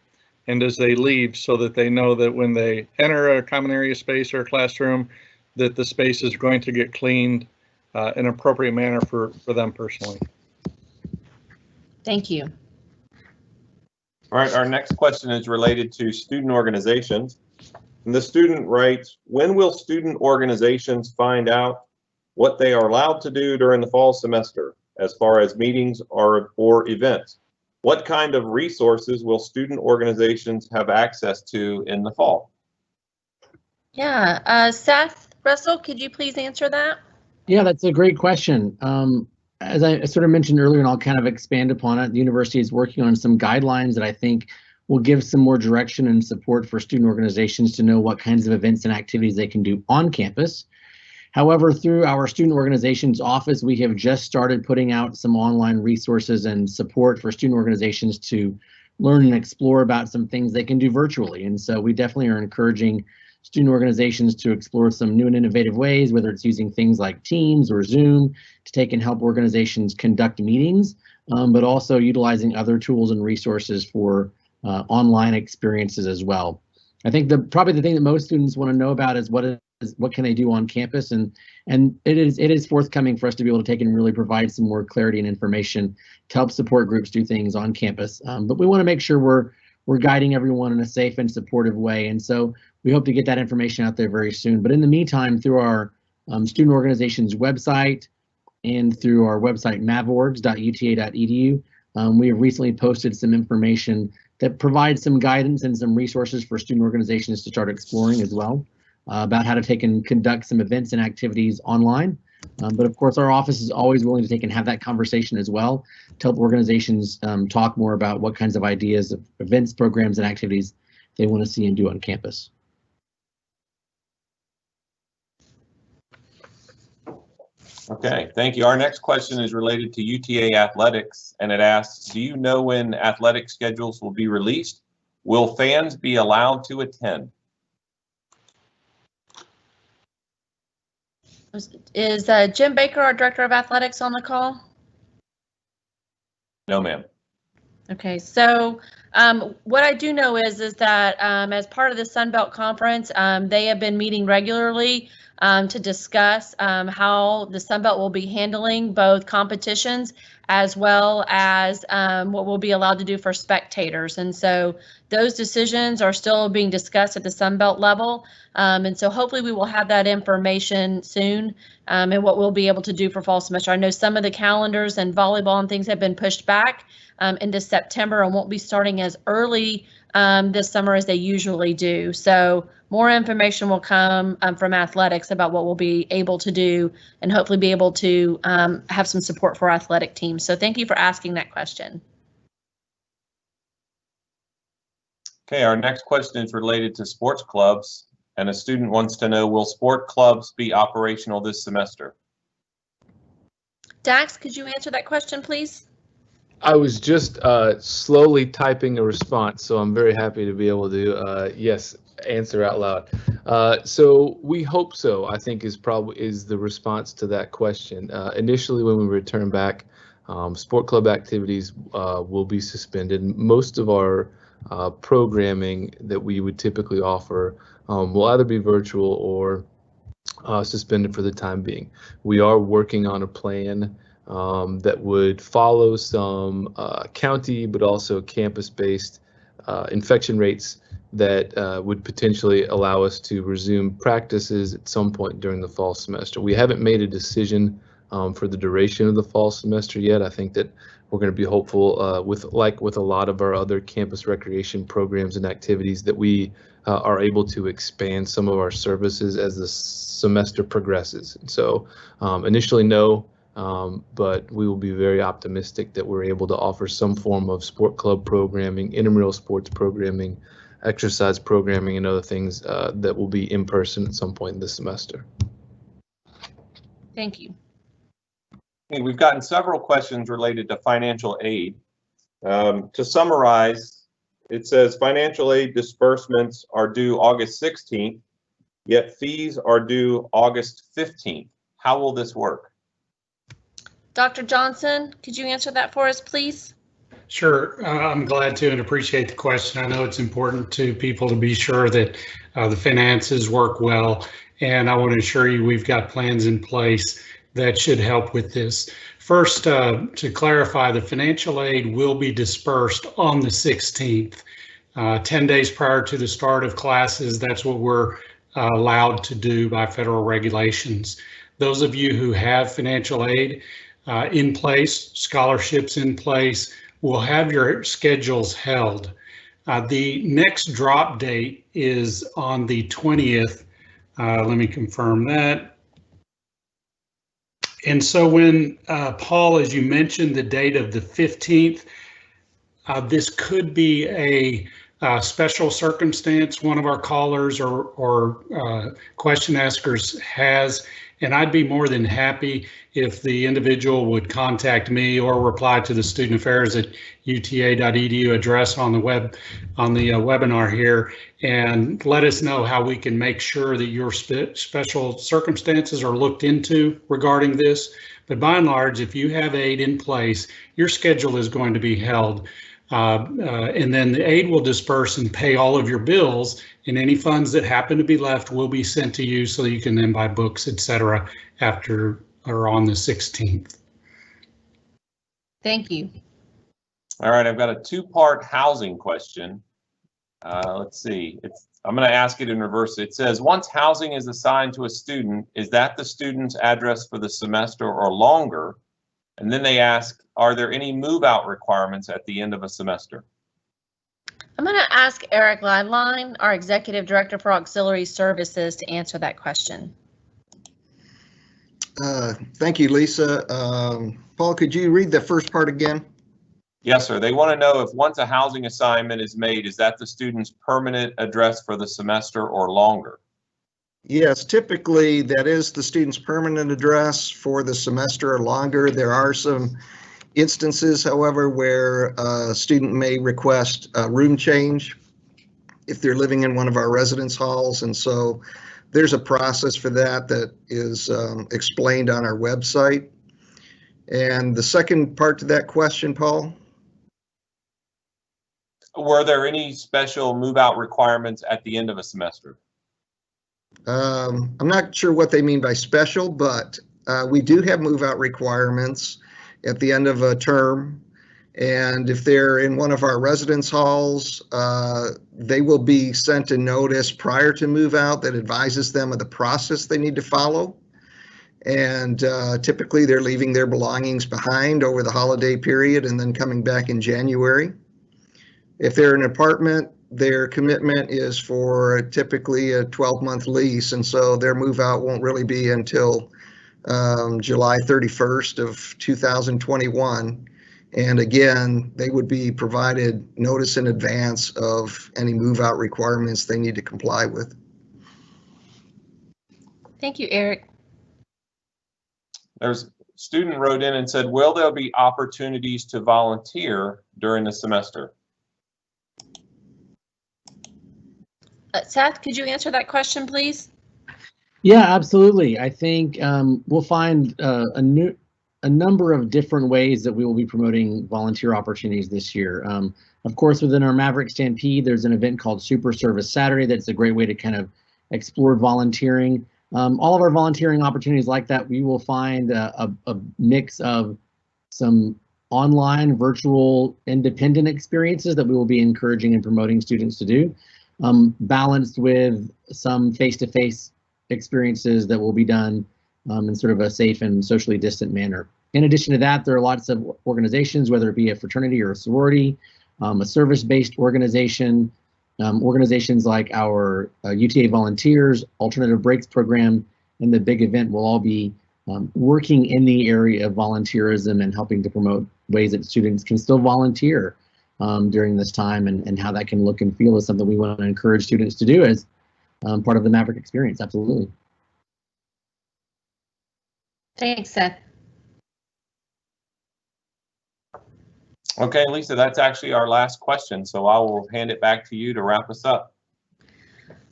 and as they leave, so that they know that when they enter a common area space or a classroom, that the space is going to get cleaned in an appropriate manner for them personally. Thank you. All right, our next question is related to student organizations. And the student writes, when will student organizations find out what they are allowed to do during the fall semester as far as meetings or events? What kind of resources will student organizations have access to in the fall? Yeah, Seth Russell, could you please answer that? Yeah, that's a great question. As I sort of mentioned earlier, and I'll kind of expand upon it, the university is working on some guidelines that I think will give some more direction and support for student organizations to know what kinds of events and activities they can do on campus. However, through our student organizations office, we have just started putting out some online resources and support for student organizations to learn and explore about some things they can do virtually. And so we definitely are encouraging student organizations to explore some new and innovative ways, whether it's using things like Teams or Zoom to take and help organizations conduct meetings, but also utilizing other tools and resources for online experiences as well. I think probably the thing that most students want to know about is what can they do on campus, and it is forthcoming for us to be able to take and really provide some more clarity and information to help support groups do things on campus. But we want to make sure we're guiding everyone in a safe and supportive way, and so we hope to get that information out there very soon. But in the meantime, through our student organization's website and through our website mavericks.uta.edu, we have recently posted some information that provides some guidance and some resources for student organizations to start exploring as well, about how to take and conduct some events and activities online. But of course, our office is always willing to take and have that conversation as well to help organizations talk more about what kinds of ideas of events, programs, and activities they want to see and do on campus. Okay, thank you. Our next question is related to UTA athletics, and it asks, do you know when athletic schedules will be released? Will fans be allowed to attend? Is Jim Baker, our Director of Athletics, on the call? No, ma'am. Okay, so what I do know is that as part of the Sun Belt Conference, they have been meeting regularly to discuss how the Sun Belt will be handling both competitions as well as what we'll be allowed to do for spectators. And so those decisions are still being discussed at the Sun Belt level. And so hopefully we will have that information soon and what we'll be able to do for fall semester. I know some of the calendars and volleyball and things have been pushed back into September and won't be starting as early this summer as they usually do. So more information will come from athletics about what we'll be able to do and hopefully be able to have some support for athletic teams. So thank you for asking that question. Okay, our next question is related to sports clubs, and a student wants to know, will sport clubs be operational this semester? Dax, could you answer that question, please? I was just slowly typing a response, so I'm very happy to be able to, yes, answer out loud. So we hope so, I think is the response to that question. Initially, when we return back, sport club activities will be suspended. Most of our programming that we would typically offer will either be virtual or suspended for the time being. We are working on a plan that would follow some county but also campus-based infection rates that would potentially allow us to resume practices at some point during the fall semester. We haven't made a decision for the duration of the fall semester yet. I think that we're going to be hopeful with a lot of our other campus recreation programs and activities that we are able to expand some of our services as the semester progresses. And so initially no, but we will be very optimistic that we're able to offer some form of sport club programming, intramural sports programming, exercise programming, and other things that will be in person at some point in this semester. Thank you. Okay, we've gotten several questions related to financial aid. To summarize, it says financial aid disbursements are due August 16th, yet fees are due August 15th. how will this work? Dr. Johnson, could you answer that for us, please? Sure, I'm glad to and appreciate the question. I know it's important to people to be sure that the finances work well, and I want to assure you we've got plans in place that should help with this. First, to clarify, the financial aid will be dispersed on the 16th, 10 days prior to the start of classes. That's what we're allowed to do by federal regulations. Those of you who have financial aid in place, scholarships in place, will have your schedules held. The next drop date is on the 20th. Let me confirm that. And so when, Paul, as you mentioned, the date of the 15th, this could be a special circumstance one of our callers or question askers has, and I'd be more than happy if the individual would contact me or reply to the student affairs at uta.edu address on the webinar here, and let us know how we can make sure that your special circumstances are looked into regarding this. But by and large, if you have aid in place, your schedule is going to be held. And then the aid will disperse and pay all of your bills, and any funds that happen to be left will be sent to you so you can then buy books, etc. after or on the 16th. Thank you. All right, I've got a two-part housing question. Let's see, I'm going to ask it in reverse. It says, once housing is assigned to a student, is that the student's address for the semester or longer? And then they ask, are there any move-out requirements at the end of a semester? I'm going to ask Eric Ladline, our Executive Director for Auxiliary Services, to answer that question. Thank you, Lisa. Paul, could you read the first part again? Yes, sir. They want to know if once a housing assignment is made, is that the student's permanent address for the semester or longer? Yes, typically that is the student's permanent address for the semester or longer. There are some instances, however, where a student may request a room change if they're living in one of our residence halls. And so there's a process for that that is explained on our website. And the second part to that question, Paul? Were there any special move-out requirements at the end of a semester? I'm not sure what they mean by special, but we do have move-out requirements at the end of a term. And if they're in one of our residence halls, they will be sent a notice prior to move out that advises them of the process they need to follow. And typically they're leaving their belongings behind over the holiday period and then coming back in January. If they're in an apartment, their commitment is for typically a 12-month lease, and so their move out won't really be until July 31st of 2021. And again, they would be provided notice in advance of any move out requirements they need to comply with. Thank you, Eric. There's a student wrote in and said, will there be opportunities to volunteer during the semester? Seth, could you answer that question, please? Yeah, absolutely. I think we'll find a number of different ways that we will be promoting volunteer opportunities this year. Of course, within our Maverick Stampede, there's an event called Super Service Saturday. That's a great way to kind of explore volunteering. All of our volunteering opportunities like that, we will find a mix of some online, virtual, independent experiences that we will be encouraging and promoting students to do, balanced with some face-to-face experiences that will be done in sort of a safe and socially distant manner. In addition to that, there are lots of organizations, whether it be a fraternity or a sorority, a service-based organization, organizations like our UTA Volunteers, Alternative Breaks Program, and the big event will all be working in the area of volunteerism and helping to promote ways that students can still volunteer during this time, and how that can look and feel is something we want to encourage students to do as part of the Maverick experience. Absolutely. Thanks, Seth. Okay, Lisa, that's actually our last question, so I will hand it back to you to wrap us up.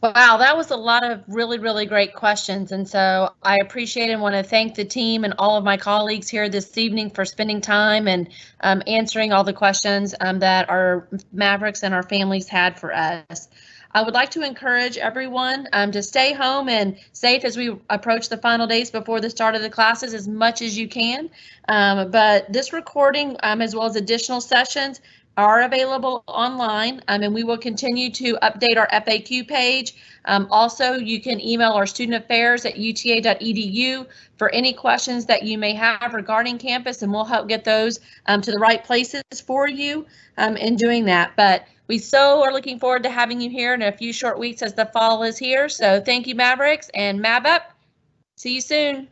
Wow, that was a lot of really, really great questions. And so I appreciate and want to thank the team and all of my colleagues here this evening for spending time and answering all the questions that our Mavericks and our families had for us. I would like to encourage everyone to stay home and safe as we approach the final days before the start of the classes as much as you can. But this recording, as well as additional sessions, are available online, and we will continue to update our FAQ page. Also, you can email our student affairs at uta.edu for any questions that you may have regarding campus, and we'll help get those to the right places for you in doing that. But we so are looking forward to having you here in a few short weeks as the fall is here. So thank you, Mavericks, and Mav up. See you soon.